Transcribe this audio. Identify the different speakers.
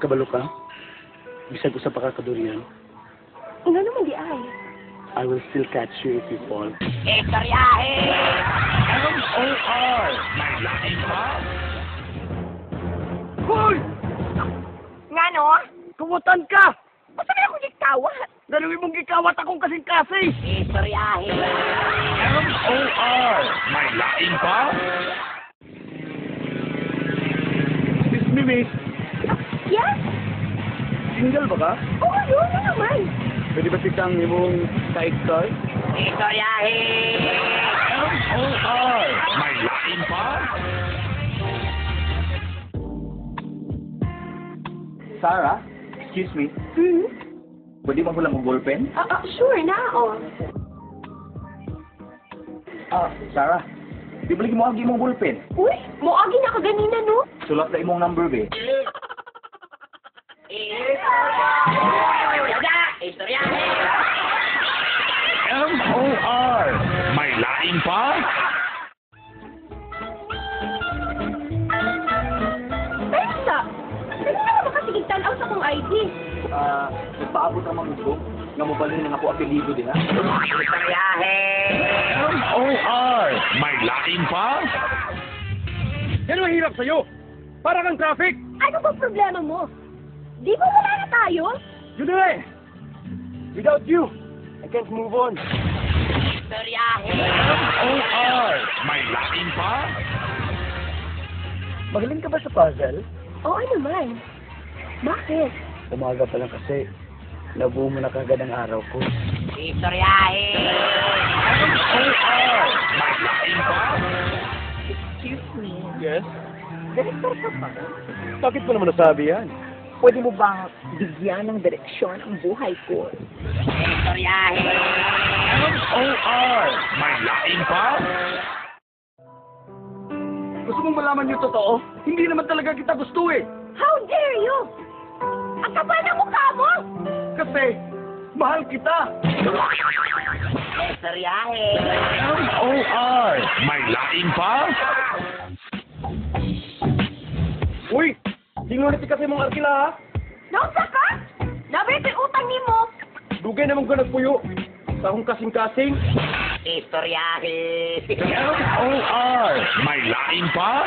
Speaker 1: Kabalo ka? Bisag usa pa ka kadurian.
Speaker 2: Nga naman di ay.
Speaker 1: I will still catch you if you fall.
Speaker 3: Istoryahe!
Speaker 4: M.O.R. May lain pa?
Speaker 1: Hoy!
Speaker 3: Nga no?
Speaker 1: Kawatan ka!
Speaker 3: Basta na ako gikawat.
Speaker 1: Dalawi mong gikawat akong kasing-kasing!
Speaker 3: Istoryahe!
Speaker 4: M.O.R. May lain pa?
Speaker 1: Excuse me, miss.
Speaker 2: Yes?
Speaker 1: Single ba ka?
Speaker 2: Oo, yun na naman.
Speaker 1: Pwede ba sitang imong sidecar?
Speaker 3: Istoryahe!
Speaker 4: M.O.R. May lain pa?
Speaker 5: Sarah, excuse me. Pwede mo pala mong ballpen?
Speaker 2: Sure na, oh.
Speaker 5: Sarah, di ba lagi mo agi mong ballpen?
Speaker 2: Uy, muagi na ka ganina, no?
Speaker 5: Sulat na imong number, be.
Speaker 3: Istoryahe!
Speaker 4: M.O.R. May lain pa?
Speaker 2: Basta, hindi na ka makasigig tanaw sa kong ID.
Speaker 5: Nagpaabot naman gusto nga mabalhin na ako apelido din, ha?
Speaker 3: Istoryahe!
Speaker 4: M.O.R. May lain pa?
Speaker 1: Yan ang hirap sa'yo! Para kang traffic!
Speaker 2: Ano ba problema mo? Di ba wala na tayo?
Speaker 1: Yun na eh! Without you, I can't move on.
Speaker 3: Istoryahe!
Speaker 4: M.O.R. May lain pa?
Speaker 1: Magaling ka ba sa puzzle?
Speaker 2: Oo naman. Bakit?
Speaker 1: Umaga pa lang kasi. Nabuo mo na kagad ang araw ko.
Speaker 3: Istoryahe!
Speaker 4: M.O.R. May lain pa?
Speaker 2: Excuse me.
Speaker 1: Yes?
Speaker 2: Director ka ba?
Speaker 1: Bakit mo naman nasabi yan?
Speaker 2: Pwede mo bang bigyan ng direksyon ang buhay ko?
Speaker 3: Istoryahe!
Speaker 4: M.O.R. May lain pa?
Speaker 1: Gusto mong malaman yung totoo? Hindi naman talaga kita gusto eh.
Speaker 2: How dare you? Ang kapal na mukha mo!
Speaker 1: Kasi, mahal kita.
Speaker 3: Istoryahe!
Speaker 4: M.O.R. May lain pa?
Speaker 1: Uy, singunit kasi mong arkila ha.
Speaker 2: Nausa ka? Nabit yung utang ni mo.
Speaker 1: Dugay naman ka nagpuyo. Sa akong kasing-kasing.
Speaker 3: Istoryahe!
Speaker 4: M.O.R. May lain pa?